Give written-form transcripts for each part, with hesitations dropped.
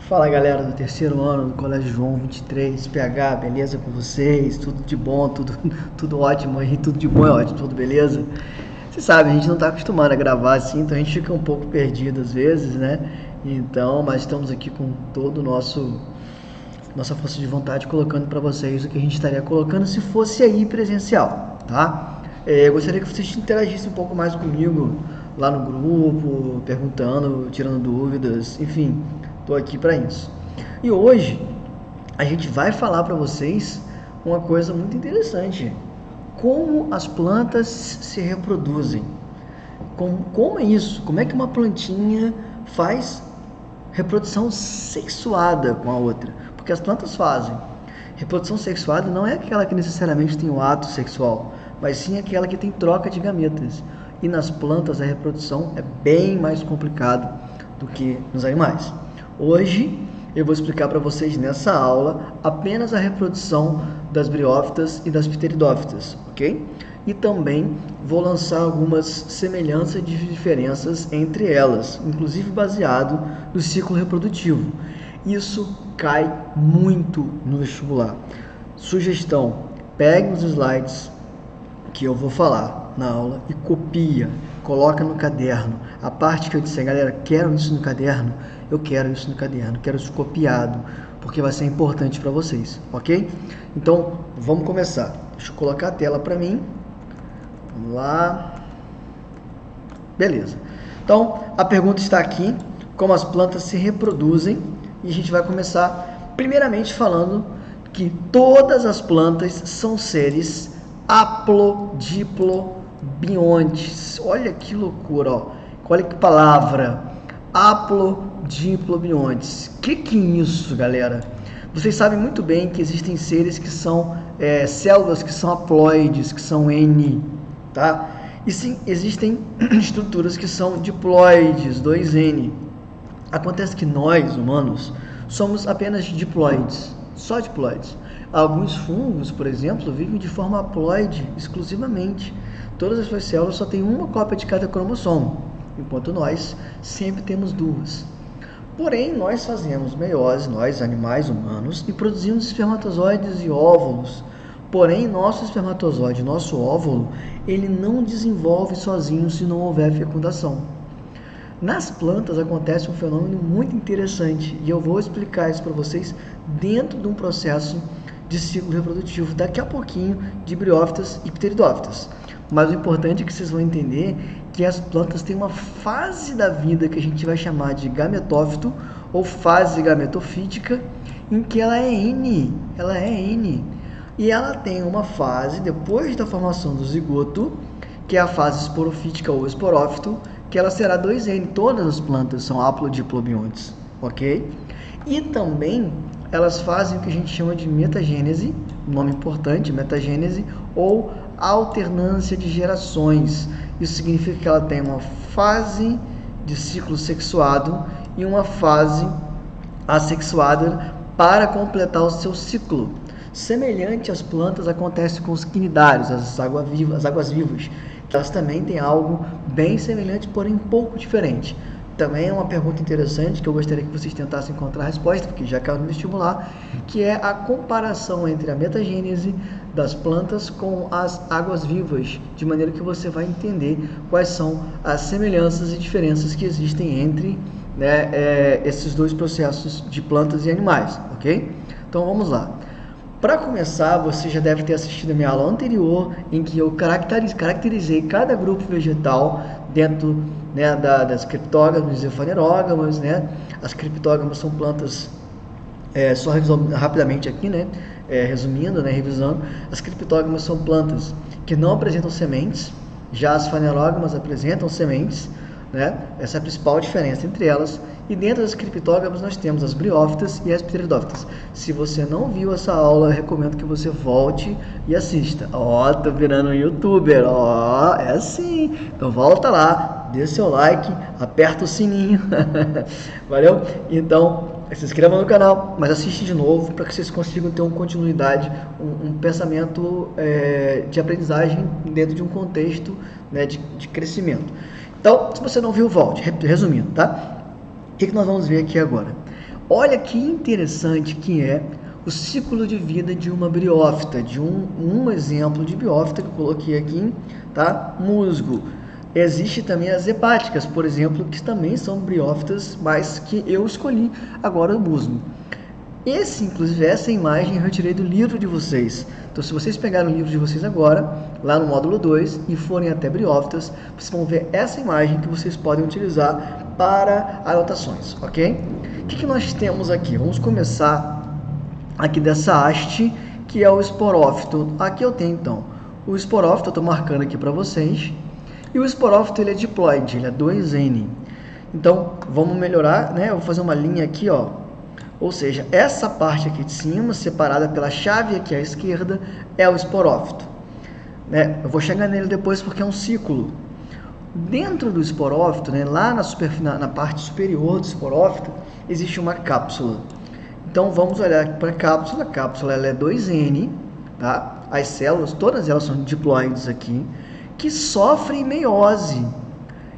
Fala galera do terceiro ano do Colégio João 23, PH, beleza com vocês? Tudo de bom, tudo ótimo aí, tudo de bom é ótimo, tudo beleza? Você sabe, a gente não está acostumado a gravar assim, então a gente fica um pouco perdido às vezes, né? Então, mas estamos aqui com todo o nossa força de vontade colocando para vocês o que a gente estaria colocando se fosse aí presencial, tá? Eu gostaria que vocês interagissem um pouco mais comigo lá no grupo, perguntando, tirando dúvidas, enfim, estou aqui para isso. E hoje a gente vai falar para vocês uma coisa muito interessante: como as plantas se reproduzem. Como é isso? Como é que uma plantinha faz reprodução sexuada com a outra? Porque as plantas fazem. Reprodução sexuada não é aquela que necessariamente tem o ato sexual, mas sim aquela que tem troca de gametas. E nas plantas a reprodução é bem mais complicada do que nos animais. Hoje eu vou explicar para vocês nessa aula apenas a reprodução das briófitas e das pteridófitas, ok? E também vou lançar algumas semelhanças e diferenças entre elas, inclusive baseado no ciclo reprodutivo. Isso cai muito no vestibular. Sugestão: pegue os slides que eu vou falar na aula e copia, coloca no caderno. A parte que eu disser, galera, quero isso no caderno, eu quero isso no caderno, quero isso copiado, porque vai ser importante para vocês, ok? Então, vamos começar. Deixa eu colocar a tela para mim. Vamos lá. Beleza. Então, a pergunta está aqui: como as plantas se reproduzem? E a gente vai começar primeiramente falando que todas as plantas são seres haplodiplobiontes. Olha que loucura, ó. Olha que palavra, haplodiplobiontes. Que é isso, galera? Vocês sabem muito bem que existem seres que são células que são haploides, que são N, tá? E sim, existem estruturas que são diploides, 2N. Acontece que nós, humanos, somos apenas diploides, só diploides. Alguns fungos, por exemplo, vivem de forma haploide exclusivamente. Todas as suas células só têm uma cópia de cada cromossomo, enquanto nós sempre temos duas. Porém, nós fazemos meiose, nós, animais humanos, e produzimos espermatozoides e óvulos. Porém, nosso espermatozoide, nosso óvulo, ele não desenvolve sozinho se não houver fecundação. Nas plantas acontece um fenômeno muito interessante e eu vou explicar isso para vocês dentro de um processo de ciclo reprodutivo daqui a pouquinho de briófitas e pteridófitas. Mas o importante é que vocês vão entender que as plantas têm uma fase da vida que a gente vai chamar de gametófito ou fase gametofítica, em que ela é N, e ela tem uma fase depois da formação do zigoto, que é a fase esporofítica ou esporófito, que ela será 2N. Todas as plantas são haplodiplobiontes, ok? E também elas fazem o que a gente chama de metagênese, nome importante, metagênese, ou alternância de gerações. Isso significa que ela tem uma fase de ciclo sexuado e uma fase assexuada para completar o seu ciclo. Semelhante às plantas acontece com os quinidários, as águas vivas. Elas também têm algo bem semelhante, porém um pouco diferente. Também é uma pergunta interessante que eu gostaria que vocês tentassem encontrar a resposta, porque já caiu no vestibular, que é a comparação entre a metagênese das plantas com as águas vivas, de maneira que você vai entender quais são as semelhanças e diferenças que existem entre esses dois processos de plantas e animais, ok? Então vamos lá. Para começar, você já deve ter assistido a minha aula anterior, em que eu caracterizei cada grupo vegetal dentro das criptógamas e fanerógamas, né? As criptógamas são plantas, só rapidamente aqui, resumindo, revisando, as criptógamas são plantas que não apresentam sementes, já as fanerógamas apresentam sementes, né? Essa é a principal diferença entre elas. E dentro das criptógamas nós temos as briófitas e as pteridófitas. Se você não viu essa aula, eu recomendo que você volte e assista. Tô virando um youtuber, é assim. Então volta lá, dê seu like, aperta o sininho. Valeu? Então, se inscreva no canal, mas assiste de novo para que vocês consigam ter uma continuidade, um pensamento de aprendizagem dentro de um contexto de crescimento. Então, se você não viu, volte. Resumindo, tá? O que nós vamos ver aqui agora? Olha que interessante que é o ciclo de vida de uma briófita, de um exemplo de briófita que eu coloquei aqui, tá? Musgo. Existe também as hepáticas, por exemplo, que também são briófitas, mas que eu escolhi agora o musgo. Inclusive, essa imagem eu retirei do livro de vocês. Então, se vocês pegarem o livro de vocês agora, lá no módulo 2, e forem até briófitas, vocês vão ver essa imagem que vocês podem utilizar para anotações, ok? O que nós temos aqui? Vamos começar aqui dessa haste, que é o esporófito. Aqui eu tenho, então, o esporófito, eu estou marcando aqui para vocês, e o esporófito ele é diploide, ele é 2N. Então, vamos melhorar, né? Eu vou fazer uma linha aqui, ó. Ou seja, essa parte aqui de cima, separada pela chave aqui à esquerda, é o esporófito. Né? Eu vou chegar nele depois porque é um ciclo. Dentro do esporófito, né, lá na parte superior do esporófito, existe uma cápsula. Então, vamos olhar para a cápsula. A cápsula ela é 2N, tá? As células, todas elas são diploides aqui, que sofrem meiose.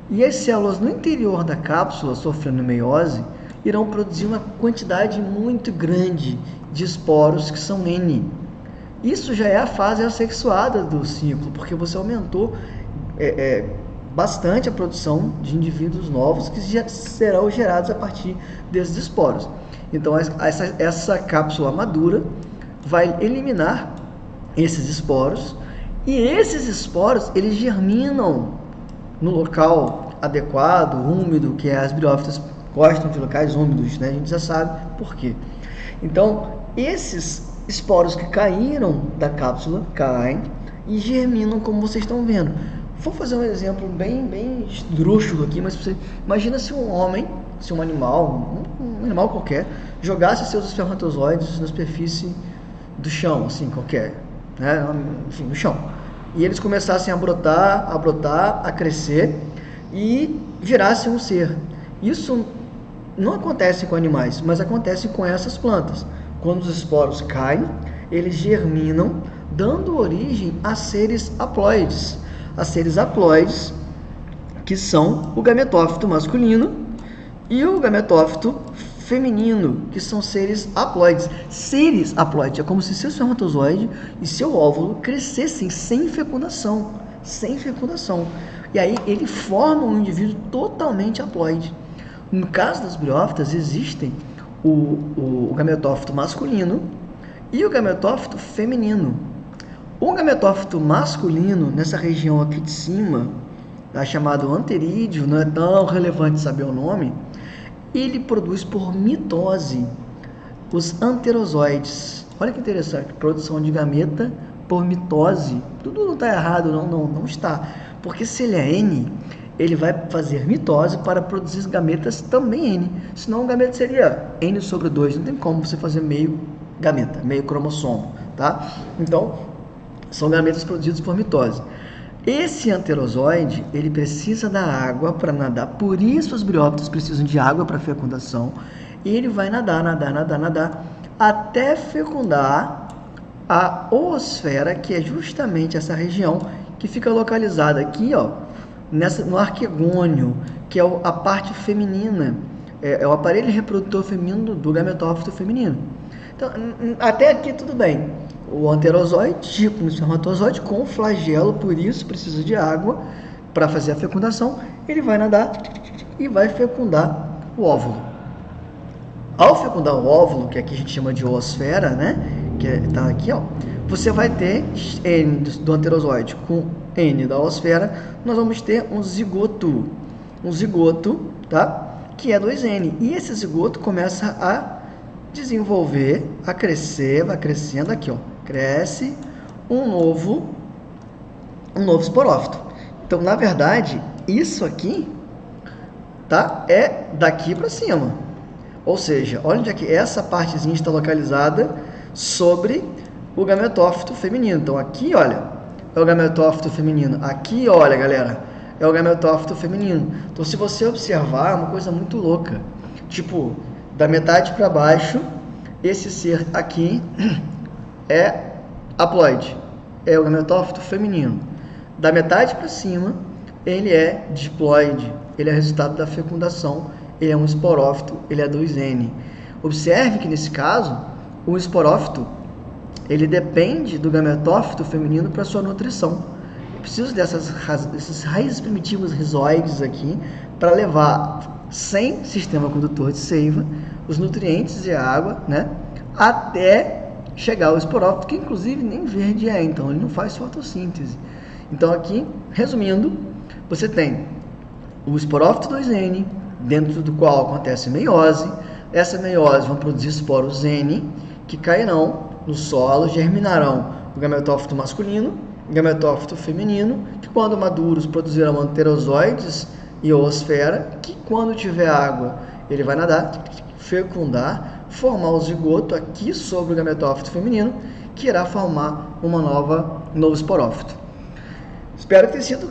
E as células no interior da cápsula, sofrendo meiose, irão produzir uma quantidade muito grande de esporos, que são N. Isso já é a fase assexuada do ciclo, porque você aumentou bastante a produção de indivíduos novos que já serão gerados a partir desses esporos. Então, essa cápsula madura vai eliminar esses esporos, e esses esporos eles germinam no local adequado, úmido, que as briófitas gostam de locais úmidos, né? A gente já sabe por quê. Então, esses esporos que caíram da cápsula, caem e germinam como vocês estão vendo. Vou fazer um exemplo bem esdrúxulo aqui, mas você imagina se um homem, se um animal qualquer, jogasse seus espermatozoides na superfície do chão, assim, qualquer, né? Enfim, no chão. E eles começassem a brotar, a crescer e virassem um ser. Isso não acontece com animais, mas acontece com essas plantas. Quando os esporos caem, eles germinam, dando origem a seres haploides. A seres haploides, que são o gametófito masculino e o gametófito feminino, que são seres haploides. Seres haploides é como se seu espermatozoide e seu óvulo crescessem sem fecundação. E aí ele forma um indivíduo totalmente haploide. No caso das briófitas, existem o gametófito masculino e o gametófito feminino. O gametófito masculino, nessa região aqui de cima, tá, chamado anterídeo, não é tão relevante saber o nome, ele produz por mitose os anterozoides. Olha que interessante, produção de gameta por mitose. Tudo não está errado, não está. Porque se ele é N, ele vai fazer mitose para produzir gametas também N. Senão o gameta seria N sobre 2. Não tem como você fazer meio gameta, meio cromossomo, tá? Então, são gametas produzidos por mitose. Esse anterozoide, ele precisa da água para nadar. Por isso as briófitas precisam de água para fecundação. E ele vai nadar, até fecundar a oosfera, que é justamente essa região que fica localizada aqui, ó, no arquegônio, que é a parte feminina, é o aparelho reprodutor feminino do gametófito feminino. Então, até aqui tudo bem. O anterozoide, tipo um espermatozoide com flagelo, por isso precisa de água para fazer a fecundação. Ele vai nadar e vai fecundar o óvulo. Ao fecundar o óvulo, que aqui a gente chama de oosfera, né? Que está aqui, ó. Você vai ter N do anterozoide com N da oosfera. Nós vamos ter um zigoto, tá? Que é 2N. E esse zigoto começa a desenvolver, a crescer, vai crescendo aqui, ó. Cresce um novo esporófito. Então, na verdade, isso aqui, tá? É daqui para cima. Ou seja, olha onde é que essa partezinha está localizada sobre o gametófito feminino. Então, aqui, olha, é o gametófito feminino. Aqui, olha, galera, é o gametófito feminino. Então, se você observar, é uma coisa muito louca. Tipo, da metade para baixo, esse ser aqui é haploide, é o gametófito feminino. Da metade para cima, ele é diploide, ele é resultado da fecundação, ele é um esporófito, ele é 2N. Observe que nesse caso, o esporófito, ele depende do gametófito feminino para sua nutrição. Eu preciso desses raízes primitivas rizoides aqui para levar, sem sistema condutor de seiva, os nutrientes e a água, né, até chegar ao esporófito, que inclusive nem verde é, então ele não faz fotossíntese. Então aqui, resumindo, você tem o esporófito 2N, dentro do qual acontece meiose. Essa meiose vão produzir esporos N, que cairão no solo, germinarão o gametófito masculino, o gametófito feminino, que quando maduros produzirão anterozoides e oosfera, que quando tiver água ele vai nadar, fecundar, formar o zigoto aqui sobre o gametófito feminino, que irá formar um novo esporófito. Espero que tenha sido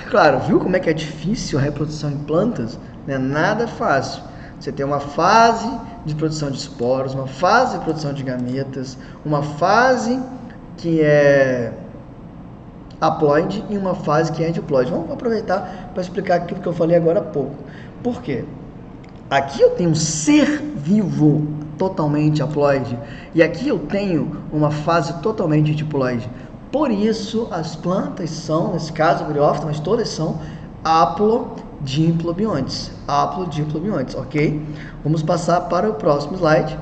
claro. Viu como é que é difícil a reprodução em plantas? Não é nada fácil. Você tem uma fase de produção de esporos, uma fase de produção de gametas, uma fase que é haploide e uma fase que é diploide. Vamos aproveitar para explicar aquilo que eu falei agora há pouco. Por quê? Aqui eu tenho um ser vivo totalmente haploide e aqui eu tenho uma fase totalmente diploide. Por isso as plantas são, nesse caso a briófita, mas todas são haplodiplobiontes, ok? Vamos passar para o próximo slide,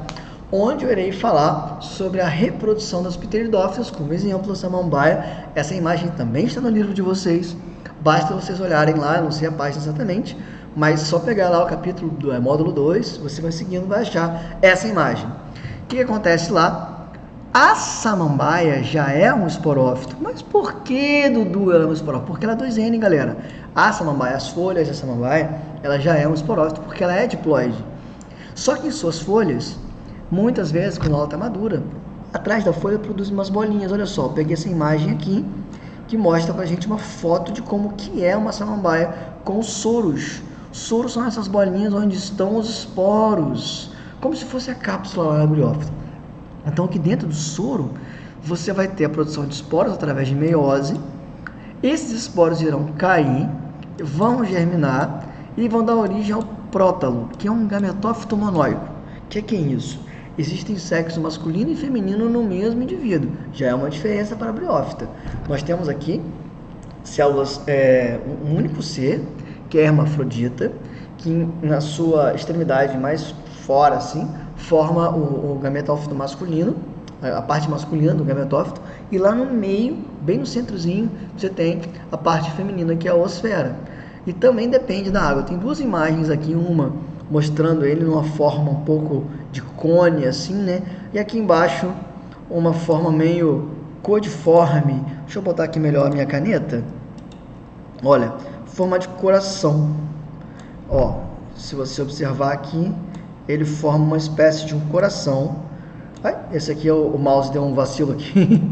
onde eu irei falar sobre a reprodução das pteridófitas, como exemplo da samambaia. Essa imagem também está no livro de vocês, basta vocês olharem lá, eu não sei a página exatamente, mas só pegar lá o capítulo do módulo 2, você vai seguindo, vai achar essa imagem. O que acontece lá? A samambaia já é um esporófito. Mas por que, Dudu, ela é um esporófito? Porque ela é 2N, galera. A samambaia, as folhas da samambaia, ela já é um esporófito porque ela é diploide. Só que em suas folhas, muitas vezes, quando ela está madura, atrás da folha produz umas bolinhas. Olha só, eu peguei essa imagem aqui, que mostra pra gente uma foto de como que é uma samambaia com soros. Soros são essas bolinhas onde estão os esporos, como se fosse a cápsula lá da briófita. Então aqui dentro do soro, você vai ter a produção de esporos através de meiose. Esses esporos irão cair, vão germinar e vão dar origem ao prótalo, que é um gametófito monóico. O que é isso? Existem sexo masculino e feminino no mesmo indivíduo. Já é uma diferença para a briófita. Nós temos aqui células, um único ser, que é hermafrodita, que na sua extremidade mais fora, assim, forma o gametófito masculino, a parte masculina do gametófito, e lá no meio, bem no centrozinho, você tem a parte feminina, que é a oosfera. E também depende da água. Tem duas imagens aqui, uma mostrando ele numa forma um pouco de cone, assim, né? E aqui embaixo, uma forma meio codiforme. Deixa eu botar aqui melhor a minha caneta. Olha, forma de coração. Ó, se você observar aqui, ele forma uma espécie de um coração. Ai, esse aqui, o mouse deu um vacilo aqui.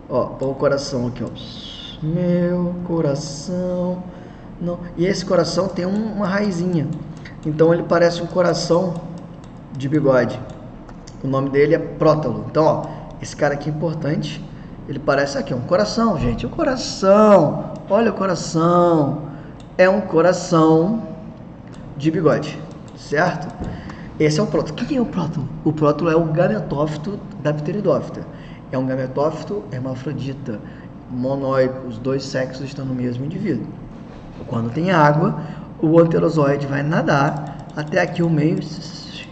Ó, o coração aqui, ó. Meu coração. Não. E esse coração tem uma raizinha. Então ele parece um coração de bigode. O nome dele é prótalo. Então, ó, esse cara aqui é importante. Ele parece aqui, um coração, gente. O coração. Olha o coração. É um coração de bigode, certo? Esse é o prótalo. O que é o prótalo? O prótalo é o gametófito da pteridófita. É um gametófito hermafrodita, monóico. Os dois sexos estão no mesmo indivíduo. Quando tem água, o anterozoide vai nadar até aqui o meio,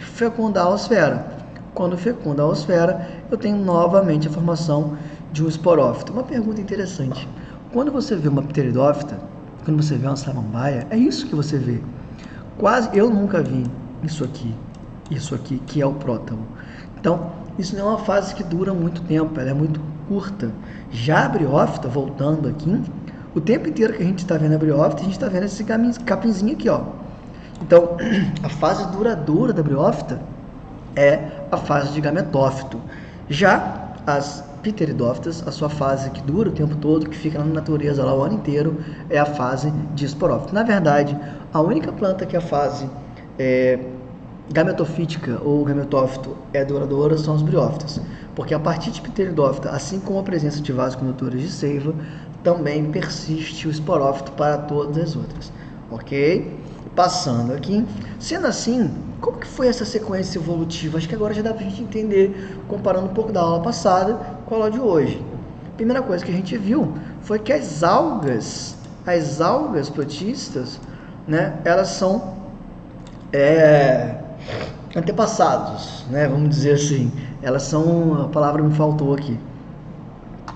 fecundar a oosfera. Quando fecunda a oosfera, eu tenho novamente a formação de um esporófito. Uma pergunta interessante. Quando você vê uma pteridófita, quando você vê uma samambaia, é isso que você vê. Quase eu nunca vi isso aqui, que é o prótalo. Então, isso não é uma fase que dura muito tempo, ela é muito curta. Já a briófita, voltando aqui, o tempo inteiro que a gente está vendo a briófita, a gente está vendo esse capinzinho aqui, ó. Então, a fase duradoura da briófita é a fase de gametófito. Já as pteridófitas, a sua fase que dura o tempo todo, que fica na natureza lá o ano inteiro, é a fase de esporófito. Na verdade, a única planta que a fase gametofítica ou gametófito é duradoura são as briófitas, porque a partir de pteridófita, assim como a presença de vasocondutores de seiva, também persiste o esporófito para todas as outras, ok? Passando aqui, sendo assim, como que foi essa sequência evolutiva? Acho que agora já dá pra gente entender, comparando um pouco da aula passada com a aula de hoje. A primeira coisa que a gente viu foi que as algas protistas, né, elas são antepassados, né, vamos dizer assim. Elas são, a palavra me faltou aqui,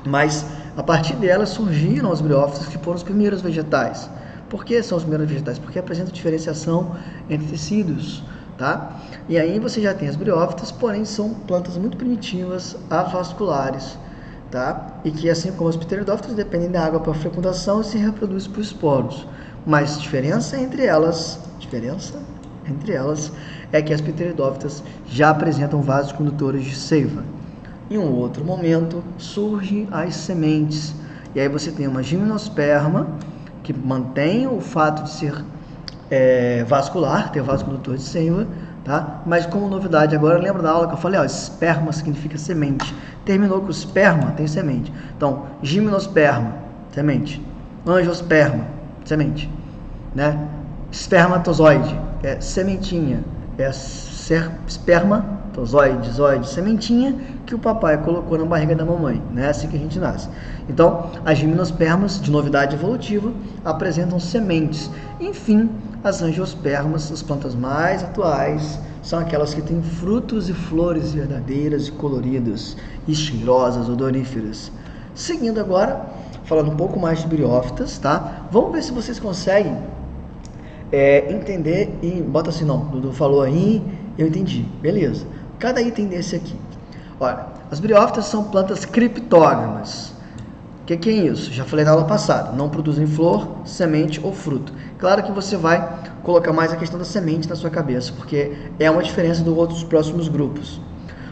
mas a partir delas surgiram os briófitos, que foram os primeiros vegetais. Por que são os primeiros vegetais? Porque apresentam diferenciação entre tecidos, tá? E aí você já tem as briófitas, porém são plantas muito primitivas, avasculares, tá? E que, assim como os pteridófitos, dependem da água para fecundação e se reproduzem por esporos. Mas diferença entre elas é que as pteridófitas já apresentam vasos condutores de seiva. Em um outro momento, surgem as sementes. E aí você tem uma gimnosperma, que mantém o fato de ser vascular, ter vaso condutor de seiva, tá? Mas como novidade agora, lembra da aula que eu falei, ó, esperma significa semente. Terminou com esperma, tem semente. Então, gimnosperma, semente. Angiosperma, semente. Né? Espermatozoide, sementinha. Espermatozoide, sementinha que o papai colocou na barriga da mamãe, né? Assim que a gente nasce. Então, as gimnospermas, de novidade evolutiva, apresentam sementes. Enfim, as angiospermas, as plantas mais atuais, são aquelas que têm frutos e flores verdadeiras e coloridas, e cheirosas, odoríferas. Seguindo agora, falando um pouco mais de briófitas, tá? Vamos ver se vocês conseguem entender e bota assim, não, Dudu falou aí, eu entendi, beleza. Cada item desse aqui. Olha, as briófitas são plantas criptógamas. O que é isso? Já falei na aula passada, não produzem flor, semente ou fruto. Claro que você vai colocar mais a questão da semente na sua cabeça, porque é uma diferença dos outros próximos grupos.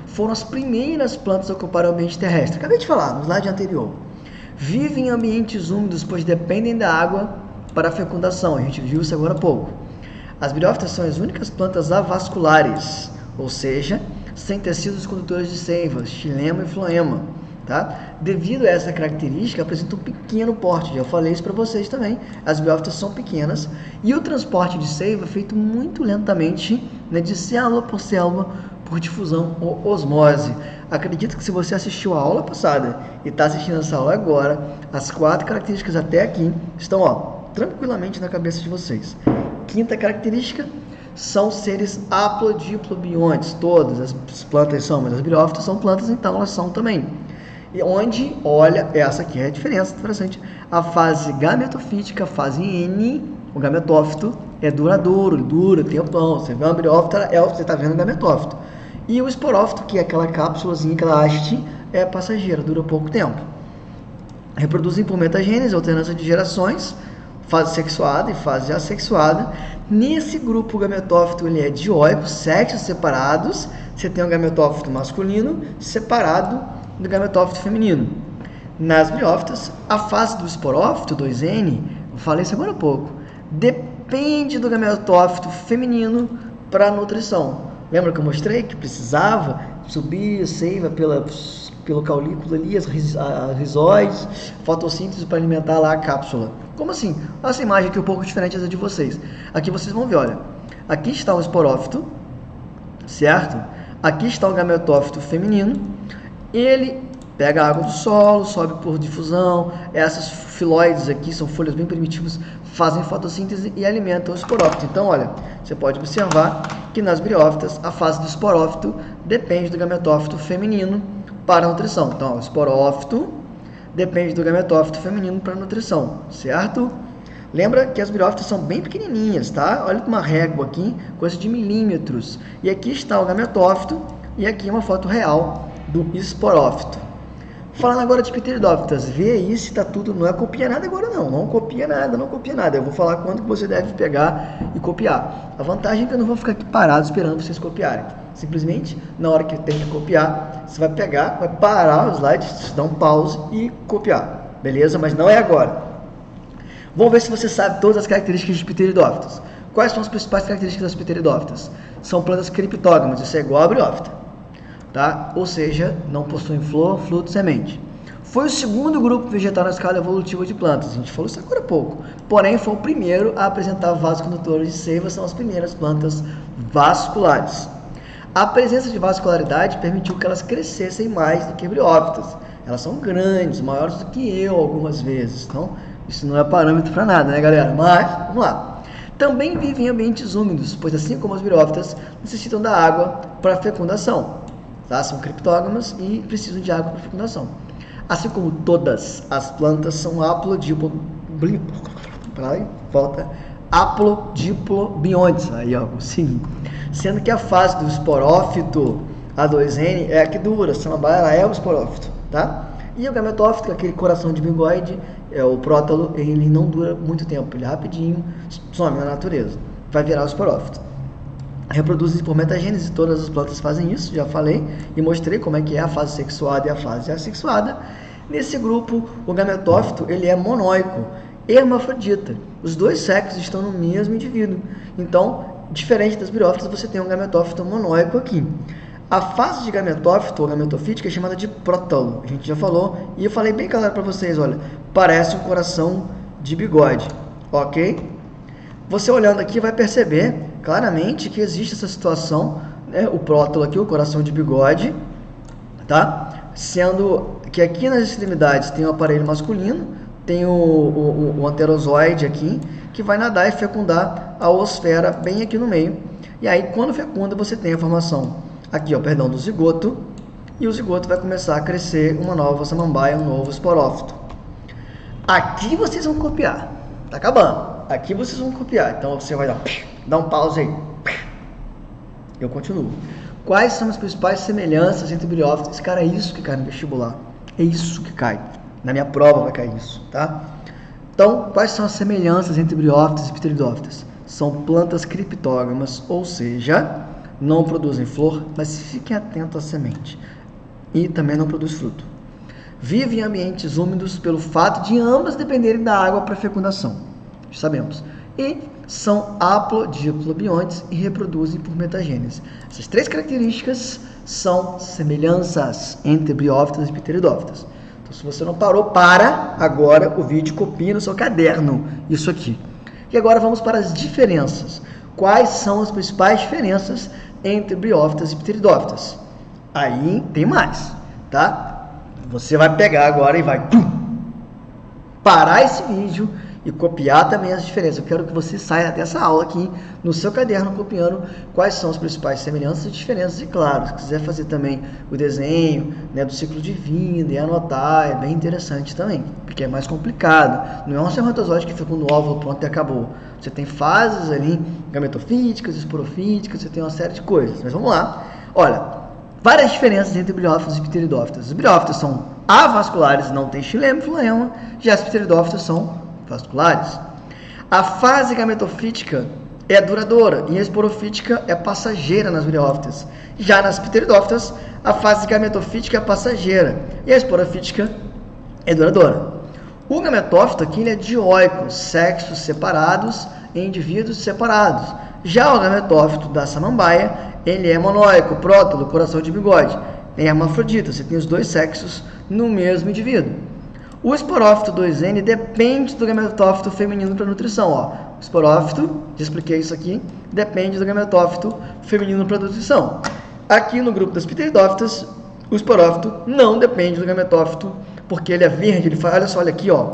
Foram as primeiras plantas a ocupar o ambiente terrestre. Acabei de falar, no slide anterior. Vivem em ambientes úmidos, pois dependem da água para a fecundação. A gente viu isso agora há pouco. As briófitas são as únicas plantas avasculares, ou seja, sem tecidos condutores de seiva, xilema e floema. Tá? Devido a essa característica, apresentam um pequeno porte. Já falei isso para vocês também. As briófitas são pequenas e o transporte de seiva é feito muito lentamente, né, de célula por célula, por difusão ou osmose. Acredito que se você assistiu a aula passada e está assistindo essa aula agora, as 4 características até aqui estão tranquilamente na cabeça de vocês. Quinta característica, são seres aplodiplobiontes. Todas as plantas são, mas as briófitas são plantas, então elas são também. E onde, olha, essa aqui é a diferença interessante. A fase gametofítica, a fase N, o gametófito é duradouro, dura, tempão. Você vê uma briófita, você está vendo o gametófito. E o esporófito, que é aquela cápsulazinha, aquela haste, é passageira, dura pouco tempo. Reproduzem por metagênese, alternância de gerações, fase sexuada e fase assexuada. Nesse grupo, o gametófito ele é dioico, sexos separados. Você tem o gametófito masculino separado do gametófito feminino. Nas briófitas, a fase do esporófito, 2N, eu falei isso agora há pouco, depende do gametófito feminino para a nutrição. Lembra que eu mostrei que precisava subir a seiva pelo caulículo ali, as rizóides, fotossíntese para alimentar lá a cápsula. Como assim? Essa imagem aqui é um pouco diferente da de vocês. Aqui vocês vão ver, olha, aqui está o esporófito, certo? Aqui está o gametófito feminino, ele pega a água do solo, sobe por difusão, essas filóides aqui, são folhas bem primitivas, fazem fotossíntese e alimentam o esporófito. Então, olha, você pode observar que nas briófitas, a fase do esporófito depende do gametófito feminino para a nutrição. Então, o esporófito depende do gametófito feminino para a nutrição, certo? Lembra que as briófitas são bem pequenininhas, tá? Olha uma régua aqui, coisa de milímetros. E aqui está o gametófito e aqui uma foto real do esporófito. Falando agora de pteridófitas, vê aí se está tudo, não é copiar nada agora não copia nada, eu vou falar quando que você deve pegar e copiar. A vantagem é que eu não vou ficar aqui parado esperando vocês copiarem, simplesmente na hora que tem que copiar, você vai pegar, vai parar os slides, dar um pause e copiar, beleza? Mas não é agora. Vamos ver se você sabe todas as características de pteridófitas. Quais são as principais características das pteridófitas? São plantas criptógamas, isso é igual a briófita. Tá? Ou seja, não possuem flor, fruto, semente. Foi o segundo grupo vegetal na escala evolutiva de plantas. A gente falou isso agora há pouco. Porém, foi o primeiro a apresentar vasocondutores de seiva, são as primeiras plantas vasculares. A presença de vascularidade permitiu que elas crescessem mais do que briófitas. Elas são grandes, maiores do que eu algumas vezes. Então, isso não é parâmetro para nada, né, galera? Mas, vamos lá. Também vivem em ambientes úmidos, pois assim como as briófitas, necessitam da água para fecundação. Tá? São criptógamas e precisam de água para fecundação. Assim como todas as plantas são haplodiplobiontes, aí ó, sim. Sendo que a fase do esporófito A2N é a que dura, a samambaia ela é o esporófito, tá? E o gametófito, aquele coração de bigoide, o prótalo, ele não dura muito tempo, ele rapidinho some na natureza, vai virar o esporófito. Reproduzem por metagênese, todas as plantas fazem isso, já falei e mostrei como é que é a fase sexuada e a fase assexuada. Nesse grupo, o gametófito ele é monóico, hermafrodita. Os dois sexos estão no mesmo indivíduo. Então, diferente das briófitas, você tem um gametófito monóico aqui. A fase de gametófito ou gametofítica é chamada de prótalo, a gente já falou, e eu falei bem claro para vocês, olha, parece um coração de bigode, ok? Você olhando aqui vai perceber claramente que existe essa situação, né? O prótalo aqui, o coração de bigode, tá? Sendo que aqui nas extremidades tem o aparelho masculino, tem o anterozoide aqui, que vai nadar e fecundar a oosfera bem aqui no meio. E aí, quando fecunda, você tem a formação aqui, ó, perdão, do zigoto, e o zigoto vai começar a crescer uma nova samambaia, um novo esporófito. Aqui vocês vão copiar, tá acabando. Aqui vocês vão copiar, então você vai dar um pause aí. Eu continuo. Quais são as principais semelhanças entre briófitas? Cara, é isso que cai no vestibular. É isso que cai. Na minha prova vai cair isso, tá? Então, quais são as semelhanças entre briófitas e pteridófitas? São plantas criptógamas, ou seja, não produzem flor, mas fiquem atentos à semente. E também não produz fruto. Vivem em ambientes úmidos pelo fato de ambas dependerem da água para fecundação. Sabemos. E são haplodiplobiontes e reproduzem por metagênese. Essas três características são semelhanças entre briófitas e pteridófitas. Então, se você não parou, para agora o vídeo, copia no seu caderno isso aqui. E agora vamos para as diferenças. Quais são as principais diferenças entre briófitas e pteridófitas? Aí tem mais, tá? Você vai pegar agora e vai parar esse vídeo e copiar também as diferenças. Eu quero que você saia dessa aula aqui no seu caderno copiando quais são as principais semelhanças e diferenças. E claro, se quiser fazer também o desenho, né, do ciclo de vida e anotar, é bem interessante também, porque é mais complicado. Não é um espermatozoide que fica no óvulo, pronto e acabou. Você tem fases ali, gametofíticas, esporofíticas, você tem uma série de coisas. Mas vamos lá. Olha, várias diferenças entre briófitas e pteridófitas. Os briófitas são avasculares, não tem xilema e floema, já as pteridófitas são vasculares. A fase gametofítica é duradoura e a esporofítica é passageira nas briófitas. Já nas pteridófitas, a fase gametofítica é passageira e a esporofítica é duradoura. O gametófito aqui ele é dioico, sexos separados em indivíduos separados. Já o gametófito da samambaia, ele é monóico, prótalo, coração de bigode. É hermafrodita, você tem os dois sexos no mesmo indivíduo. O esporófito 2N depende do gametófito feminino para nutrição. Ó. O esporófito, já expliquei isso aqui, depende do gametófito feminino para nutrição. Aqui no grupo das pteridófitas, o esporófito não depende do gametófito, porque ele é verde, ele faz, olha só, olha aqui, ó.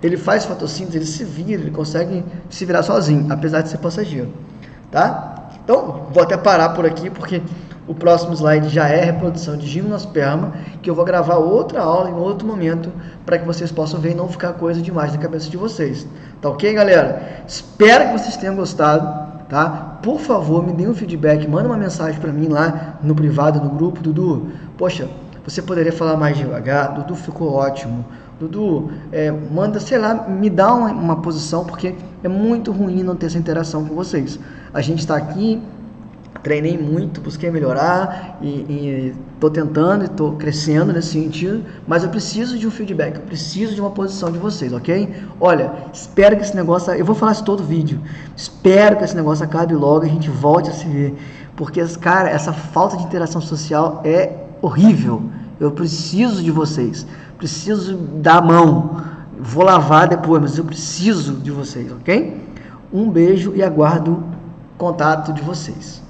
Ele faz fotossíntese, ele se vira, ele consegue se virar sozinho, apesar de ser passageiro, tá? Então, vou até parar por aqui, porque o próximo slide já é a reprodução de gimnosperma, que eu vou gravar outra aula em outro momento, para que vocês possam ver e não ficar coisa demais na cabeça de vocês. Tá ok, galera? Espero que vocês tenham gostado, tá? Por favor, me dê um feedback, manda uma mensagem para mim lá no privado, no grupo. Dudu, poxa, você poderia falar mais devagar? Dudu, ficou ótimo. Dudu, manda, sei lá, me dá uma posição, porque é muito ruim não ter essa interação com vocês. A gente está aqui, treinei muito, busquei melhorar e estou tentando e estou crescendo nesse sentido, mas eu preciso de um feedback, eu preciso de uma posição de vocês, ok? Olha, espero que esse negócio, eu vou falar isso todo vídeo, espero que esse negócio acabe logo e a gente volte a se ver, porque, cara, essa falta de interação social é horrível, Eu preciso de vocês. Preciso dar a mão. Vou lavar depois, mas eu preciso de vocês, ok? Um beijo e aguardo o contato de vocês.